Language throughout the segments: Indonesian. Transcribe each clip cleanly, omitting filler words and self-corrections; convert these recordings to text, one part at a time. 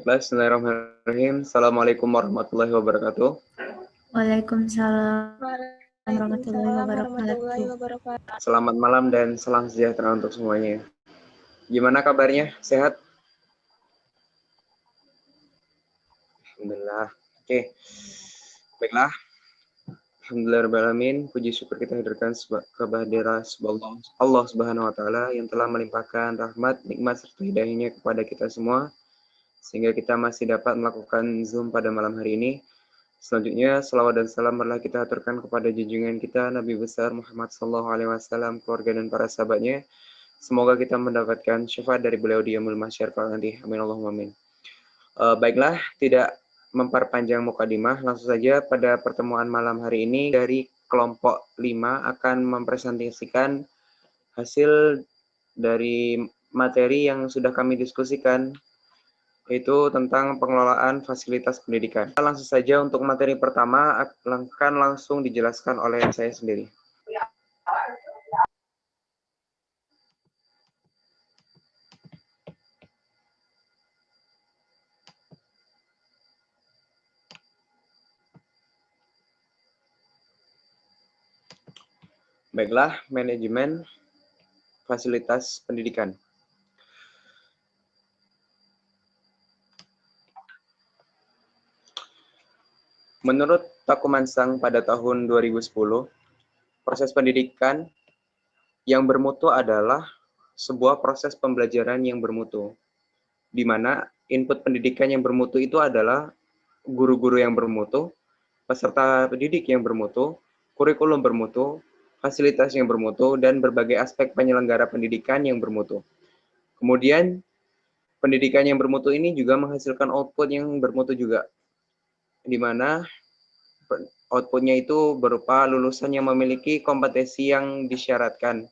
Baiklah, bismillahirrahmanirrahim. Assalamualaikum warahmatullahi wabarakatuh. Waalaikumsalam warahmatullahi Waalaikumsalam warahmatullahi wabarakatuh. wabarakatuh. Selamat malam dan salam sejahtera untuk semuanya. Gimana kabarnya? Sehat? Alhamdulillah. Oke. Baiklah. Alhamdulillahirrahmanirrahim. Puji syukur kita hadirkan kehadiran Allah Subhanahu wa taala yang telah melimpahkan rahmat, nikmat serta hidayahnya kepada kita semua sehingga kita masih dapat melakukan Zoom pada malam hari ini. Selanjutnya, salawat dan salam marilah kita aturkan kepada junjungan kita Nabi besar Muhammad SAW, keluarga dan para sahabatnya. Semoga kita mendapatkan syafaat dari beliau di yaumul mahsyar nanti. Amin Allahumma amin. Baiklah, tidak memperpanjang mukadimah, langsung saja pada pertemuan malam hari ini dari kelompok 5 akan mempresentasikan hasil dari materi yang sudah kami diskusikan, yaitu tentang pengelolaan fasilitas pendidikan. Langsung saja untuk materi pertama akan langsung dijelaskan oleh saya sendiri. Baiklah, manajemen fasilitas pendidikan. Menurut Takumansang pada tahun 2010, proses pendidikan yang bermutu adalah sebuah proses pembelajaran yang bermutu, di mana input pendidikan yang bermutu itu adalah guru-guru yang bermutu, peserta pendidik yang bermutu, kurikulum bermutu, fasilitas yang bermutu, dan berbagai aspek penyelenggara pendidikan yang bermutu. Kemudian, pendidikan yang bermutu ini juga menghasilkan output yang bermutu juga, di mana outputnya itu berupa lulusan yang memiliki kompetensi yang disyaratkan.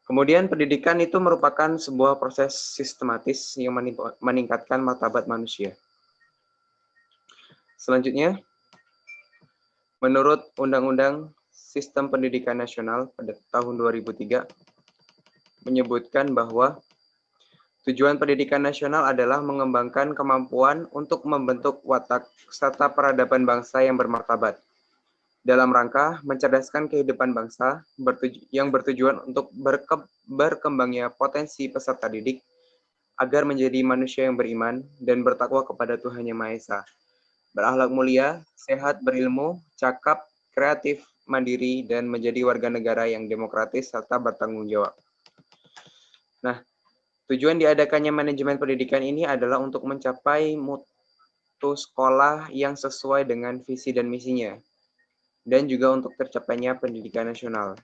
Kemudian, pendidikan itu merupakan sebuah proses sistematis yang meningkatkan martabat manusia. Selanjutnya, menurut Undang-Undang Sistem Pendidikan Nasional pada tahun 2003, menyebutkan bahwa tujuan pendidikan nasional adalah mengembangkan kemampuan untuk membentuk watak serta peradaban bangsa yang bermartabat, dalam rangka mencerdaskan kehidupan bangsa yang bertujuan untuk berkembangnya potensi peserta didik agar menjadi manusia yang beriman dan bertakwa kepada Tuhan Yang Maha Esa, berakhlak mulia, sehat, berilmu, cakap, kreatif, mandiri, dan menjadi warga negara yang demokratis serta bertanggung jawab. Nah, tujuan diadakannya manajemen pendidikan ini adalah untuk mencapai mutu sekolah yang sesuai dengan visi dan misinya, dan juga untuk tercapainya pendidikan nasional.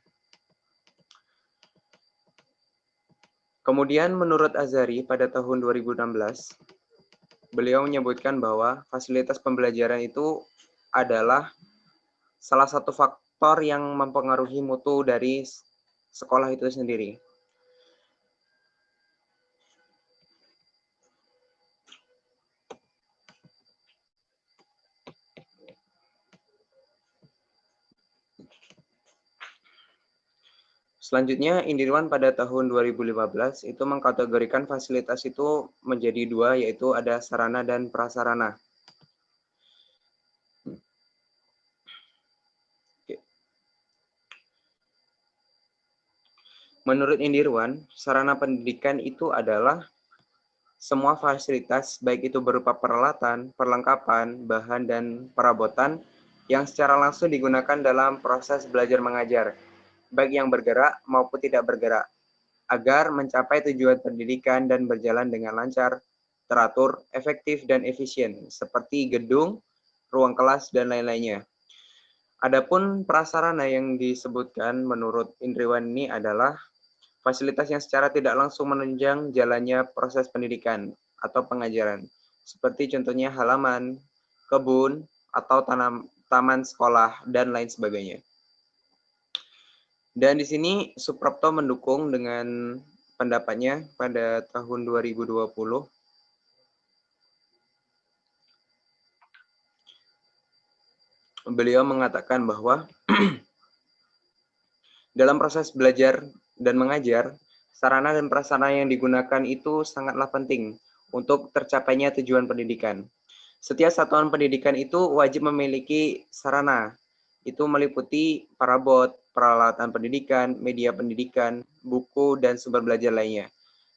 Kemudian menurut Azhari pada tahun 2016, beliau menyebutkan bahwa fasilitas pembelajaran itu adalah salah satu faktor yang mempengaruhi mutu dari sekolah itu sendiri. Selanjutnya, Indirwan pada tahun 2015 itu mengkategorikan fasilitas itu menjadi dua, yaitu ada sarana dan prasarana. Menurut Indirwan, sarana pendidikan itu adalah semua fasilitas, baik itu berupa peralatan, perlengkapan, bahan, dan perabotan yang secara langsung digunakan dalam proses belajar mengajar, baik yang bergerak maupun tidak bergerak, agar mencapai tujuan pendidikan dan berjalan dengan lancar, teratur, efektif, dan efisien, seperti gedung, ruang kelas, dan lain-lainnya. Adapun prasarana yang disebutkan menurut Indriwan ini adalah fasilitas yang secara tidak langsung menunjang jalannya proses pendidikan atau pengajaran, seperti contohnya halaman, kebun, atau taman sekolah, dan lain sebagainya. Dan di sini Suprapto mendukung dengan pendapatnya pada tahun 2020. Beliau mengatakan bahwa dalam proses belajar dan mengajar, sarana dan prasarana yang digunakan itu sangatlah penting untuk tercapainya tujuan pendidikan. Setiap satuan pendidikan itu wajib memiliki sarana. Itu meliputi parabot, peralatan pendidikan, media pendidikan, buku, dan sumber belajar lainnya,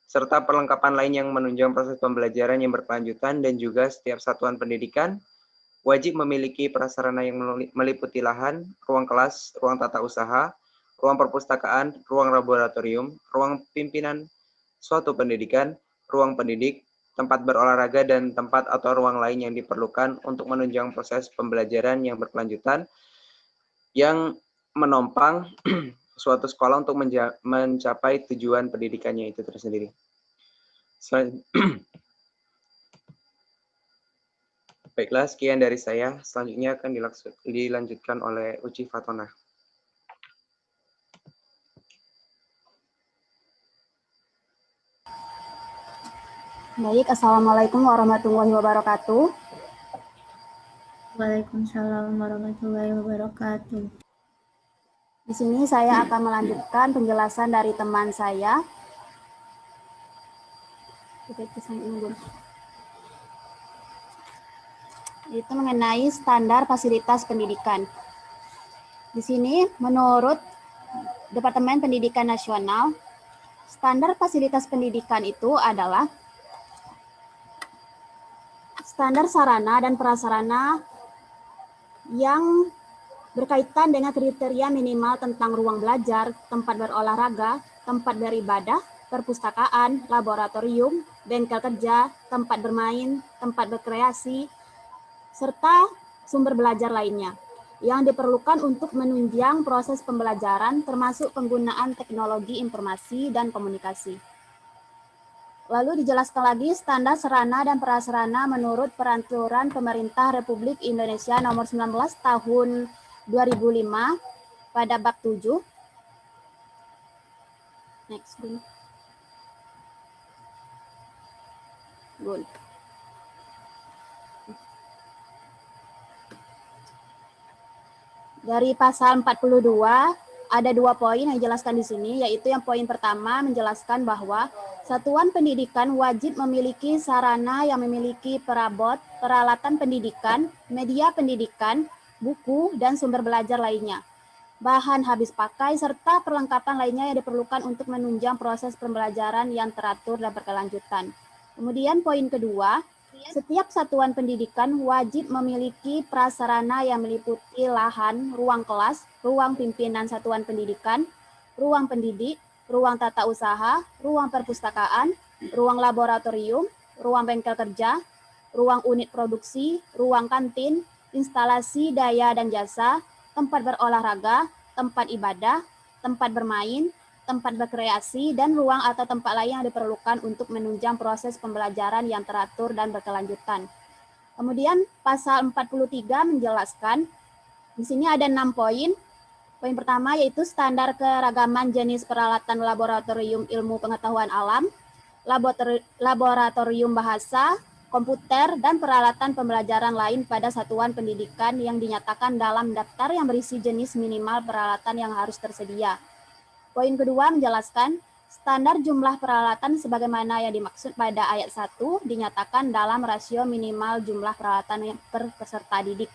serta perlengkapan lain yang menunjang proses pembelajaran yang berkelanjutan. Dan juga setiap satuan pendidikan wajib memiliki prasarana yang meliputi lahan, ruang kelas, ruang tata usaha, ruang perpustakaan, ruang laboratorium, ruang pimpinan suatu pendidikan, ruang pendidik, tempat berolahraga, dan tempat atau ruang lain yang diperlukan untuk menunjang proses pembelajaran yang berkelanjutan yang menopang suatu sekolah untuk mencapai tujuan pendidikannya itu tersendiri. Baiklah, sekian dari saya. Selanjutnya akan dilanjutkan oleh Uci Fatona. Baik, Assalamualaikum warahmatullahi wabarakatuh. Waalaikumsalam warahmatullahi wabarakatuh. Di sini saya akan melanjutkan penjelasan dari teman saya. Itu mengenai standar fasilitas pendidikan. Di sini, menurut Departemen Pendidikan Nasional, standar fasilitas pendidikan itu adalah standar sarana dan prasarana yang berkaitan dengan kriteria minimal tentang ruang belajar, tempat berolahraga, tempat beribadah, perpustakaan, laboratorium, bengkel kerja, tempat bermain, tempat berkreasi, serta sumber belajar lainnya yang diperlukan untuk menunjang proses pembelajaran termasuk penggunaan teknologi informasi dan komunikasi. Lalu dijelaskan lagi standar sarana dan prasarana menurut Peraturan Pemerintah Republik Indonesia Nomor 19 Tahun 2005 pada bab 7. Next. Good. Dari pasal 42 ada 2 poin yang dijelaskan di sini, yaitu yang poin pertama menjelaskan bahwa satuan pendidikan wajib memiliki sarana yang memiliki perabot, peralatan pendidikan, media pendidikan, buku, dan sumber belajar lainnya, bahan habis pakai, serta perlengkapan lainnya yang diperlukan untuk menunjang proses pembelajaran yang teratur dan berkelanjutan. Kemudian poin kedua, setiap satuan pendidikan wajib memiliki prasarana yang meliputi lahan, ruang kelas, ruang pimpinan satuan pendidikan, ruang pendidik, ruang tata usaha, ruang perpustakaan, ruang laboratorium, ruang bengkel kerja, ruang unit produksi, ruang kantin, instalasi daya dan jasa, tempat berolahraga, tempat ibadah, tempat bermain, tempat berkreasi, dan ruang atau tempat lain yang diperlukan untuk menunjang proses pembelajaran yang teratur dan berkelanjutan. Kemudian pasal 43 menjelaskan, di sini ada 6 poin. Poin pertama yaitu standar keragaman jenis peralatan laboratorium ilmu pengetahuan alam, laboratorium bahasa, komputer, dan peralatan pembelajaran lain pada satuan pendidikan yang dinyatakan dalam daftar yang berisi jenis minimal peralatan yang harus tersedia. Poin kedua menjelaskan standar jumlah peralatan sebagaimana yang dimaksud pada ayat 1 dinyatakan dalam rasio minimal jumlah peralatan per peserta didik.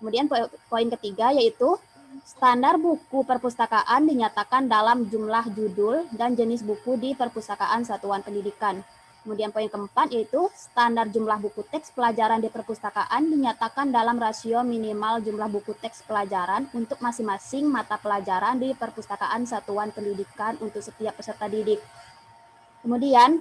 Kemudian poin ketiga yaitu standar buku perpustakaan dinyatakan dalam jumlah judul dan jenis buku di perpustakaan satuan pendidikan. Kemudian poin keempat yaitu standar jumlah buku teks pelajaran di perpustakaan dinyatakan dalam rasio minimal jumlah buku teks pelajaran untuk masing-masing mata pelajaran di perpustakaan satuan pendidikan untuk setiap peserta didik. Kemudian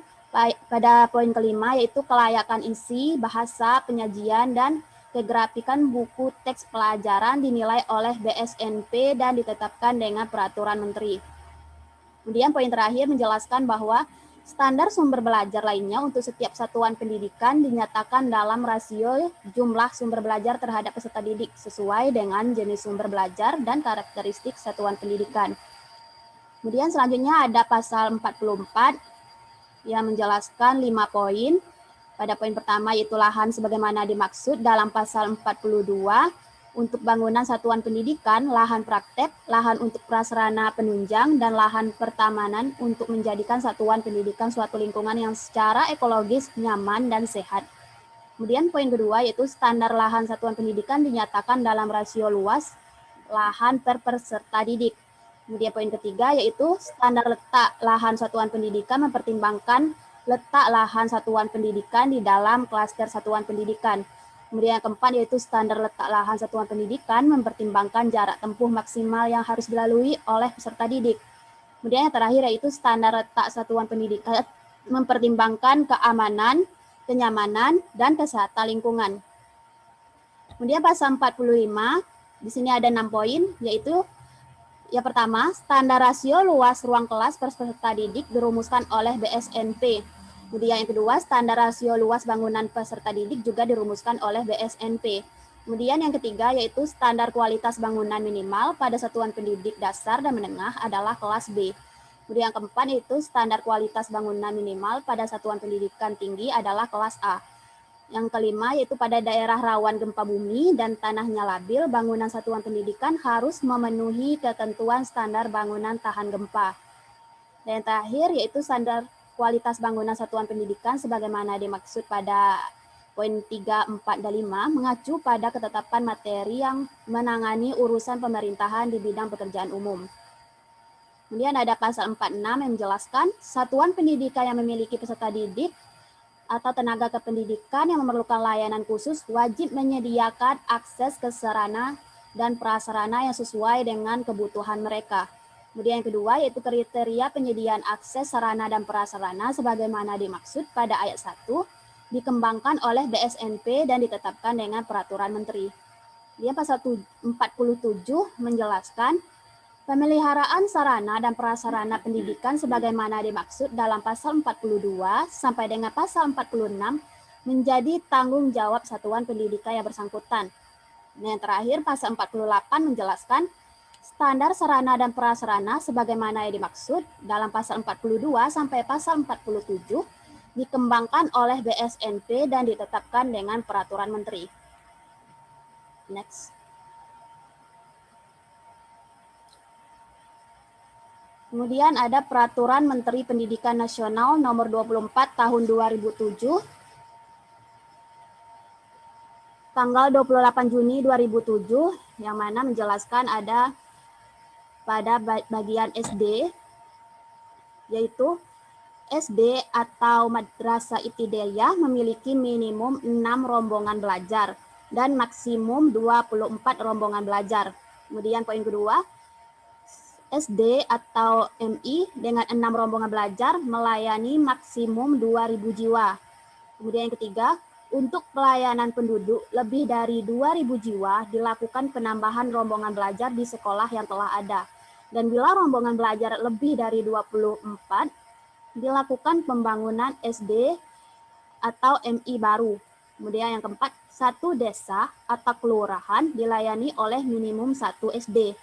pada poin kelima yaitu kelayakan isi, bahasa, penyajian, dan kegrafikan buku teks pelajaran dinilai oleh BSNP dan ditetapkan dengan peraturan menteri. Kemudian poin terakhir menjelaskan bahwa standar sumber belajar lainnya untuk setiap satuan pendidikan dinyatakan dalam rasio jumlah sumber belajar terhadap peserta didik sesuai dengan jenis sumber belajar dan karakteristik satuan pendidikan. Kemudian selanjutnya ada pasal 44 yang menjelaskan 5 poin. Pada poin pertama yaitu lahan sebagaimana dimaksud dalam pasal 42 Untuk bangunan satuan pendidikan, lahan praktek, lahan untuk prasarana penunjang, dan lahan pertamanan untuk menjadikan satuan pendidikan suatu lingkungan yang secara ekologis nyaman dan sehat. Kemudian poin kedua yaitu standar lahan satuan pendidikan dinyatakan dalam rasio luas lahan per peserta didik. Kemudian poin ketiga yaitu standar letak lahan satuan pendidikan mempertimbangkan letak lahan satuan pendidikan di dalam klaster satuan pendidikan. Kemudian yang keempat yaitu standar letak lahan satuan pendidikan mempertimbangkan jarak tempuh maksimal yang harus dilalui oleh peserta didik. Kemudian yang terakhir yaitu standar letak satuan pendidikan mempertimbangkan keamanan, kenyamanan, dan kesehatan lingkungan. Kemudian pasal 45, di sini ada 6 poin, yaitu yang pertama, standar rasio luas ruang kelas per peserta didik dirumuskan oleh BSNP. Kemudian yang kedua, standar rasio luas bangunan peserta didik juga dirumuskan oleh BSNP. Kemudian yang ketiga yaitu standar kualitas bangunan minimal pada satuan pendidik dasar dan menengah adalah kelas B. Kemudian yang keempat yaitu standar kualitas bangunan minimal pada satuan pendidikan tinggi adalah kelas A. Yang kelima yaitu pada daerah rawan gempa bumi dan tanahnya labil, bangunan satuan pendidikan harus memenuhi ketentuan standar bangunan tahan gempa. Dan yang terakhir yaitu standar kualitas bangunan satuan pendidikan sebagaimana dimaksud pada poin 3, 4, dan 5 mengacu pada ketetapan materi yang menangani urusan pemerintahan di bidang pekerjaan umum. Kemudian ada pasal 46 yang menjelaskan satuan pendidikan yang memiliki peserta didik atau tenaga kependidikan yang memerlukan layanan khusus wajib menyediakan akses ke sarana dan prasarana yang sesuai dengan kebutuhan mereka. Kemudian yang kedua yaitu kriteria penyediaan akses sarana dan prasarana sebagaimana dimaksud pada ayat 1 dikembangkan oleh BSNP dan ditetapkan dengan peraturan menteri. Dia pasal 47 menjelaskan pemeliharaan sarana dan prasarana pendidikan sebagaimana dimaksud dalam pasal 42 sampai dengan pasal 46 menjadi tanggung jawab satuan pendidikan yang bersangkutan. Dan yang terakhir pasal 48 menjelaskan standar sarana dan prasarana sebagaimana yang dimaksud dalam pasal 42 sampai pasal 47 dikembangkan oleh BSNP dan ditetapkan dengan peraturan menteri. Next. Kemudian ada Peraturan Menteri Pendidikan Nasional Nomor 24 Tahun 2007, tanggal 28 Juni 2007, yang mana menjelaskan ada pada bagian SD, yaitu SD atau Madrasah Ibtidaiyah memiliki minimum 6 rombongan belajar dan maksimum 24 rombongan belajar. Kemudian poin kedua, SD atau MI dengan 6 rombongan belajar melayani maksimum 2.000 jiwa. Kemudian yang ketiga, untuk pelayanan penduduk lebih dari 2.000 jiwa dilakukan penambahan rombongan belajar di sekolah yang telah ada. Dan bila rombongan belajar lebih dari 24, dilakukan pembangunan SD atau MI baru. Kemudian yang keempat, satu desa atau kelurahan dilayani oleh minimum 1 SD.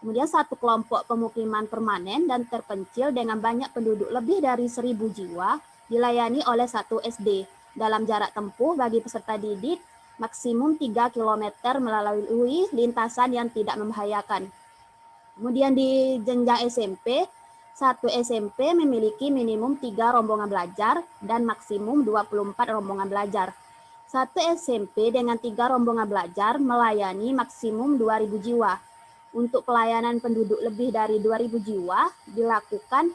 Kemudian satu kelompok pemukiman permanen dan terpencil dengan banyak penduduk lebih dari 1.000 jiwa dilayani oleh 1 SD dalam jarak tempuh bagi peserta didik maksimum 3 km melalui lintasan yang tidak membahayakan. Kemudian di jenjang SMP, 1 SMP memiliki minimum 3 rombongan belajar dan maksimum 24 rombongan belajar. 1 SMP dengan 3 rombongan belajar melayani maksimum 2.000 jiwa. Untuk pelayanan penduduk lebih dari 2.000 jiwa, dilakukan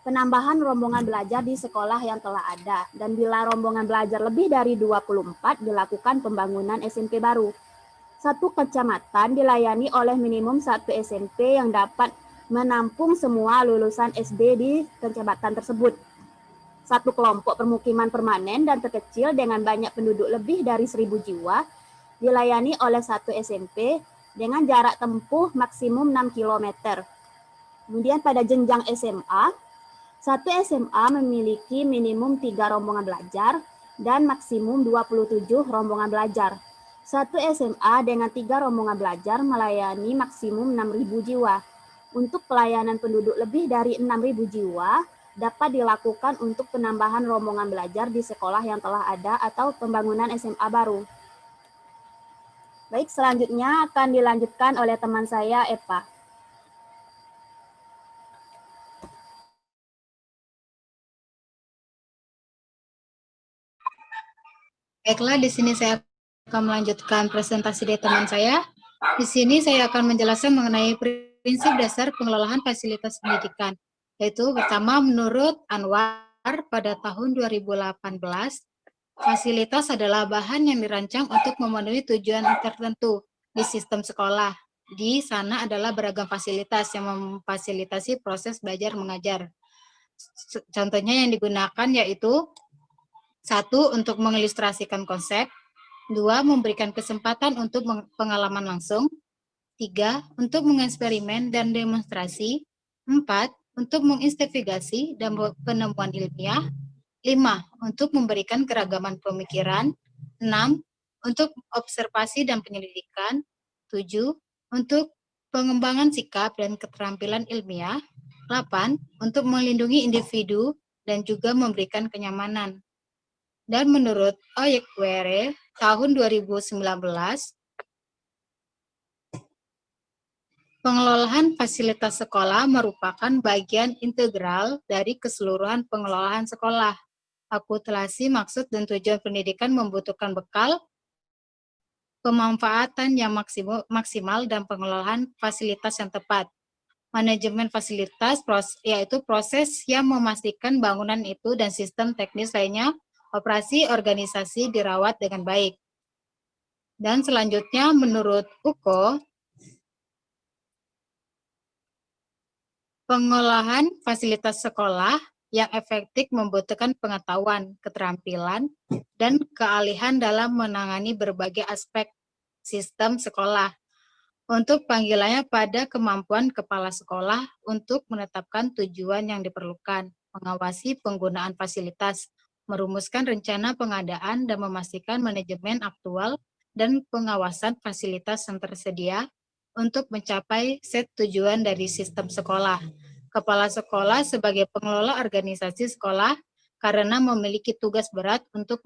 penambahan rombongan belajar di sekolah yang telah ada. Dan bila rombongan belajar lebih dari 24, dilakukan pembangunan SMP baru. Satu kecamatan dilayani oleh minimum 1 SMP yang dapat menampung semua lulusan SD di kecamatan tersebut. Satu kelompok permukiman permanen dan terkecil dengan banyak penduduk lebih dari 1.000 jiwa dilayani oleh 1 SMP dengan jarak tempuh maksimum 6 km. Kemudian pada jenjang SMA, 1 SMA memiliki minimum 3 rombongan belajar dan maksimum 27 rombongan belajar. 1 SMA dengan 3 rombongan belajar melayani maksimum 6.000 jiwa. Untuk pelayanan penduduk lebih dari 6.000 jiwa dapat dilakukan untuk penambahan rombongan belajar di sekolah yang telah ada atau pembangunan SMA baru. Baik, selanjutnya akan dilanjutkan oleh teman saya, Eva. Baiklah, di sini saya akan melanjutkan presentasi dari teman saya. Di sini saya akan menjelaskan mengenai prinsip dasar pengelolaan fasilitas pendidikan. Yaitu pertama, menurut Anwar pada tahun 2018, fasilitas adalah bahan yang dirancang untuk memenuhi tujuan tertentu di sistem sekolah. Di sana adalah beragam fasilitas yang memfasilitasi proses belajar mengajar. Contohnya yang digunakan yaitu 1. Untuk mengilustrasikan konsep, 2. Memberikan kesempatan untuk pengalaman langsung, 3. Untuk mengeksperimen dan demonstrasi, 4. Untuk menginvestigasi dan penemuan ilmiah, 5. Untuk memberikan keragaman pemikiran, 6. Untuk observasi dan penyelidikan, 7. Untuk pengembangan sikap dan keterampilan ilmiah, 8. Untuk melindungi individu dan juga memberikan kenyamanan. Dan menurut Oyekwere, tahun 2019, pengelolaan fasilitas sekolah merupakan bagian integral dari keseluruhan pengelolaan sekolah. Akulturasi maksud dan tujuan pendidikan membutuhkan bekal, pemanfaatan yang maksimal, dan pengelolaan fasilitas yang tepat. Manajemen fasilitas yaitu proses yang memastikan bangunan itu dan sistem teknis lainnya operasi organisasi dirawat dengan baik. Dan selanjutnya menurut Uko, pengolahan fasilitas sekolah yang efektif membutuhkan pengetahuan, keterampilan, dan keahlian dalam menangani berbagai aspek sistem sekolah. Untuk panggilannya pada kemampuan kepala sekolah untuk menetapkan tujuan yang diperlukan, mengawasi penggunaan fasilitas, merumuskan rencana pengadaan dan memastikan manajemen aktual dan pengawasan fasilitas yang tersedia untuk mencapai set tujuan dari sistem sekolah. Kepala sekolah sebagai pengelola organisasi sekolah karena memiliki tugas berat untuk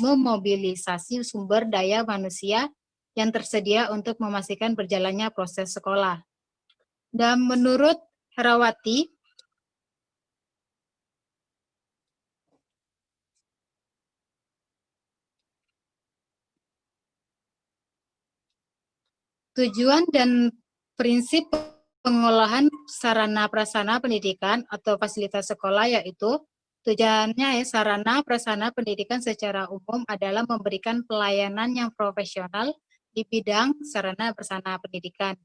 memobilisasi sumber daya manusia yang tersedia untuk memastikan berjalannya proses sekolah. Dan menurut Herawati, tujuan dan prinsip pengolahan sarana prasarana pendidikan atau fasilitas sekolah yaitu tujuannya sarana prasarana pendidikan secara umum adalah memberikan pelayanan yang profesional di bidang sarana prasarana pendidikan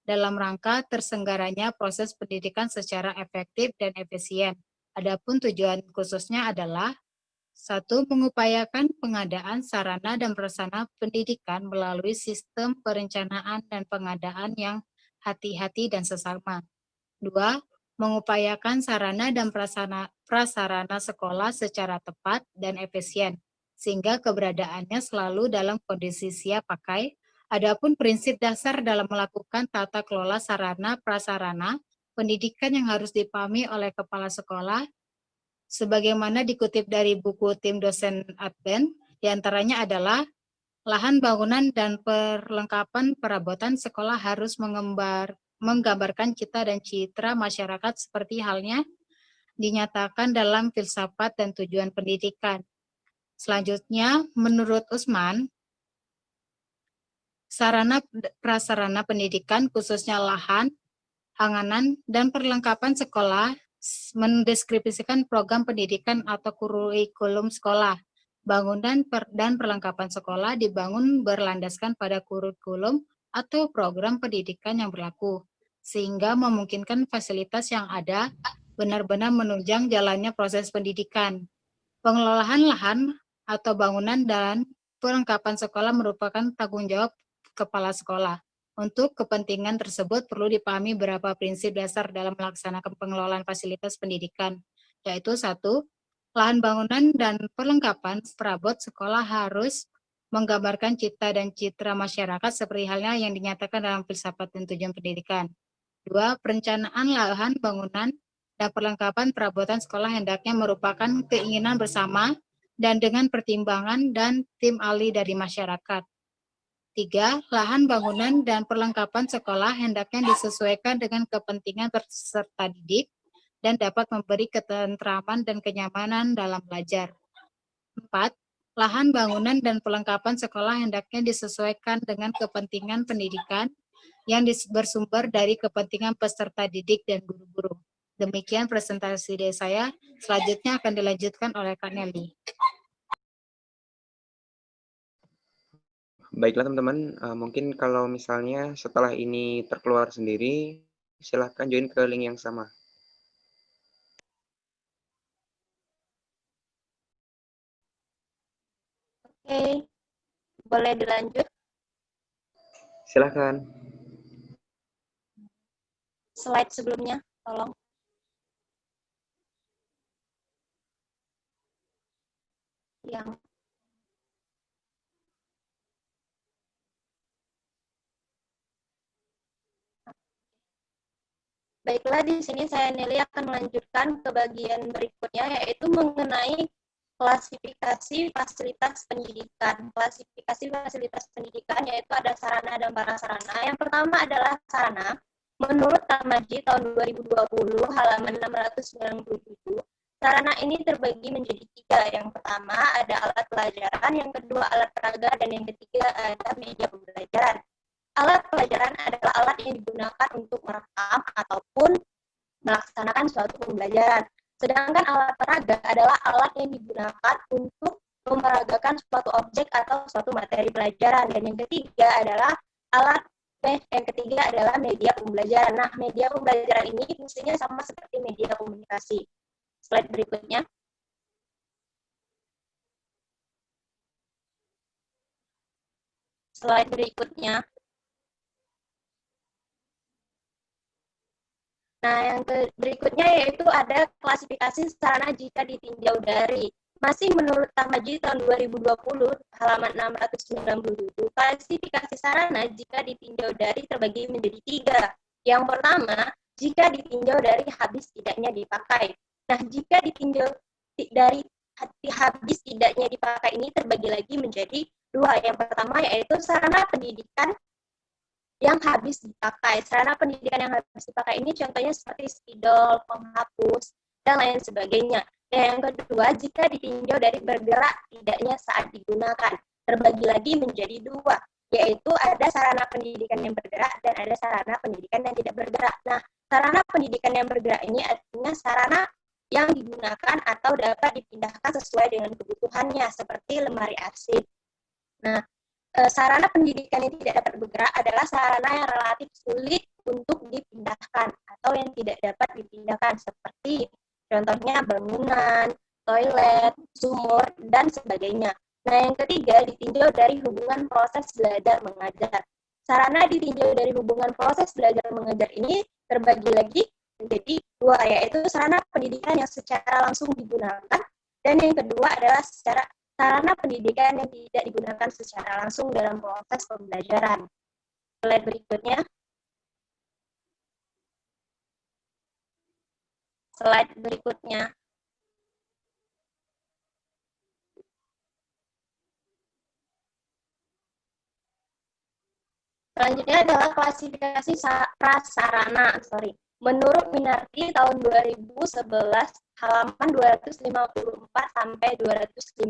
dalam rangka tersenggaranya proses pendidikan secara efektif dan efisien. Adapun tujuan khususnya adalah 1. Mengupayakan pengadaan sarana dan prasarana pendidikan melalui sistem perencanaan dan pengadaan yang hati-hati dan sesama. 2. Mengupayakan sarana dan prasarana sekolah secara tepat dan efisien, sehingga keberadaannya selalu dalam kondisi siap pakai. Adapun prinsip dasar dalam melakukan tata kelola sarana prasarana pendidikan yang harus dipahami oleh kepala sekolah sebagaimana dikutip dari buku tim dosen Advent, diantaranya adalah lahan bangunan dan perlengkapan perabotan sekolah harus menggambarkan cita dan citra masyarakat seperti halnya dinyatakan dalam filsafat dan tujuan pendidikan. Selanjutnya, menurut Usman, sarana prasarana pendidikan khususnya lahan, hanganan, dan perlengkapan sekolah mendeskripsikan program pendidikan atau kurikulum sekolah. Bangunan dan perlengkapan sekolah dibangun berlandaskan pada kurikulum atau program pendidikan yang berlaku, sehingga memungkinkan fasilitas yang ada benar-benar menunjang jalannya proses pendidikan. Pengelolaan lahan atau bangunan dan perlengkapan sekolah merupakan tanggung jawab kepala sekolah. Untuk kepentingan tersebut perlu dipahami beberapa prinsip dasar dalam melaksanakan pengelolaan fasilitas pendidikan, yaitu 1. Lahan bangunan dan perlengkapan perabot sekolah harus menggambarkan cita dan citra masyarakat seperti halnya yang dinyatakan dalam filsafat dan tujuan pendidikan. 2. Perencanaan lahan bangunan dan perlengkapan perabotan sekolah hendaknya merupakan keinginan bersama dan dengan pertimbangan dan tim ahli dari masyarakat. 3. Lahan bangunan dan perlengkapan sekolah hendaknya disesuaikan dengan kepentingan peserta didik dan dapat memberi ketentraman dan kenyamanan dalam belajar. 4. Lahan bangunan dan perlengkapan sekolah hendaknya disesuaikan dengan kepentingan pendidikan yang bersumber dari kepentingan peserta didik dan guru-guru. Demikian presentasi dari saya. Selanjutnya akan dilanjutkan oleh Kak Nelly. Baiklah teman-teman, mungkin kalau misalnya setelah ini terkeluar sendiri, silahkan join ke link yang sama. Oke, boleh dilanjut. Silahkan. Slide sebelumnya, tolong. Yang Baiklah, di sini saya Nelly akan melanjutkan ke bagian berikutnya, yaitu mengenai klasifikasi fasilitas pendidikan. Klasifikasi fasilitas pendidikan yaitu ada sarana dan prasarana. Yang pertama adalah sarana. Menurut Tamaji tahun 2020 halaman 697, sarana ini terbagi menjadi 3. Yang pertama ada alat pelajaran, yang kedua alat peraga, dan yang ketiga ada media pembelajaran. Alat pelajaran adalah alat yang digunakan untuk merekam ataupun melaksanakan suatu pembelajaran. Sedangkan alat peraga adalah alat yang digunakan untuk memeragakan suatu objek atau suatu materi pelajaran. Dan yang ketiga adalah media pembelajaran. Nah, media pembelajaran ini fungsinya sama seperti media komunikasi. Slide berikutnya. Slide berikutnya. Nah, yang berikutnya yaitu ada klasifikasi sarana jika ditinjau dari. Masih menurut Tamaji tahun 2020 halaman 697, klasifikasi sarana jika ditinjau dari terbagi menjadi 3. Yang pertama, jika ditinjau dari habis tidaknya dipakai. Nah, jika ditinjau dari habis tidaknya dipakai ini terbagi lagi menjadi 2. Yang pertama yaitu sarana pendidikan yang habis dipakai. Sarana pendidikan yang habis dipakai ini contohnya seperti spidol, penghapus, dan lain sebagainya. Dan yang kedua, jika ditinjau dari bergerak tidaknya saat digunakan, terbagi lagi menjadi 2, yaitu ada sarana pendidikan yang bergerak dan ada sarana pendidikan yang tidak bergerak. Nah, sarana pendidikan yang bergerak ini artinya sarana yang digunakan atau dapat dipindahkan sesuai dengan kebutuhannya, seperti lemari arsip. Nah, sarana pendidikan yang tidak dapat bergerak adalah sarana yang relatif sulit untuk dipindahkan atau yang tidak dapat dipindahkan, seperti contohnya bangunan, toilet, sumur, dan sebagainya. Nah, yang ketiga ditinjau dari hubungan proses belajar mengajar. Sarana ditinjau dari hubungan proses belajar mengajar ini terbagi lagi menjadi 2, yaitu sarana pendidikan yang secara langsung digunakan, dan yang kedua adalah sarana pendidikan yang tidak digunakan secara langsung dalam proses pembelajaran. Slide berikutnya. Slide berikutnya. Selanjutnya adalah klasifikasi prasarana. Menurut Minarti tahun 2011 halaman 254 sampai 256.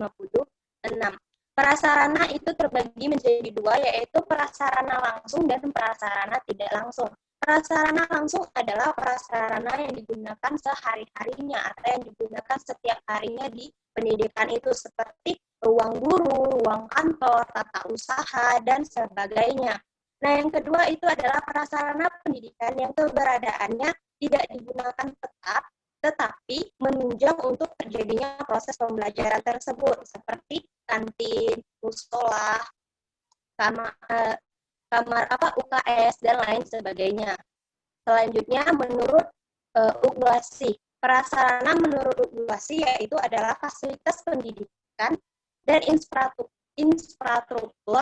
Prasarana itu terbagi menjadi 2, yaitu prasarana langsung dan prasarana tidak langsung. Prasarana langsung adalah prasarana yang digunakan sehari-harinya atau yang digunakan setiap harinya di pendidikan itu, seperti ruang guru, ruang kantor, tata usaha, dan sebagainya. Nah, yang kedua itu adalah prasarana pendidikan yang keberadaannya tidak digunakan tetap, tetapi menunjang untuk terjadinya proses pembelajaran tersebut, seperti kantin, musola, kamar UKS, dan lain sebagainya. Selanjutnya, menurut Ugwasi, prasarana menurut Ugwasi yaitu adalah fasilitas pendidikan dan infrastruktur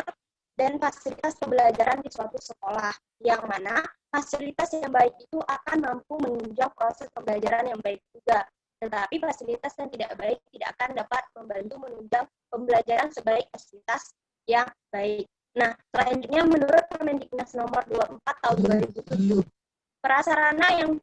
dan fasilitas pembelajaran di suatu sekolah, yang mana fasilitas yang baik itu akan mampu menunjang proses pembelajaran yang baik juga. Tetapi fasilitas yang tidak baik tidak akan dapat membantu menunjang pembelajaran sebaik fasilitas yang baik. Nah, selanjutnya menurut Permendiknas nomor 24 tahun 2007, prasarana yang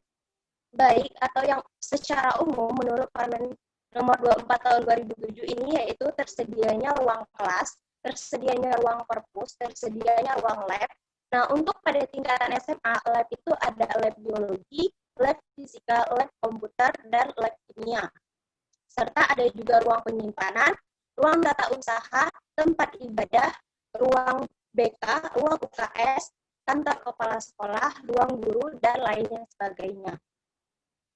baik atau yang secara umum menurut Permen nomor 24 tahun 2007 ini yaitu tersedianya ruang kelas, tersedianya ruang perpus, tersedianya ruang lab. Nah, untuk pada tingkatan SMA, lab itu ada lab biologi, lab fisika, lab komputer, dan lab kimia. Serta ada juga ruang penyimpanan, ruang tata usaha, tempat ibadah, ruang BK, ruang UKS, kantor kepala sekolah, ruang guru, dan lainnya sebagainya.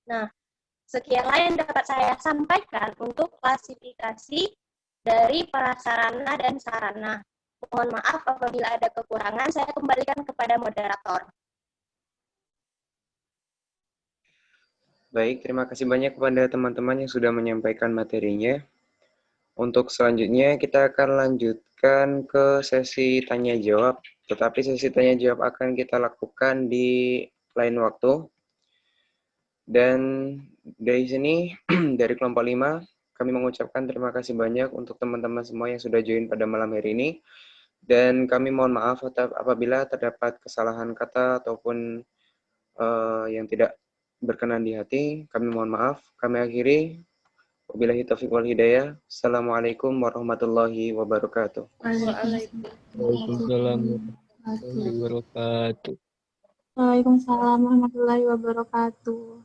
Nah, sekianlah yang dapat saya sampaikan untuk klasifikasi dari prasarana dan sarana. Mohon maaf apabila ada kekurangan, saya kembalikan kepada moderator. Baik, terima kasih banyak kepada teman-teman yang sudah menyampaikan materinya. Untuk selanjutnya kita akan lanjutkan ke sesi tanya jawab, tetapi sesi tanya jawab akan kita lakukan di lain waktu. Dan dari sini, dari kelompok 5, kami mengucapkan terima kasih banyak untuk teman-teman semua yang sudah join pada malam hari ini. Dan kami mohon maaf apabila terdapat kesalahan kata ataupun yang tidak berkenan di hati. Kami mohon maaf. Kami akhiri. Wabillahi taufiq wal hidayah. Assalamualaikum warahmatullahi wabarakatuh. Waalaikumsalam warahmatullahi wabarakatuh. Waalaikumsalam warahmatullahi wabarakatuh.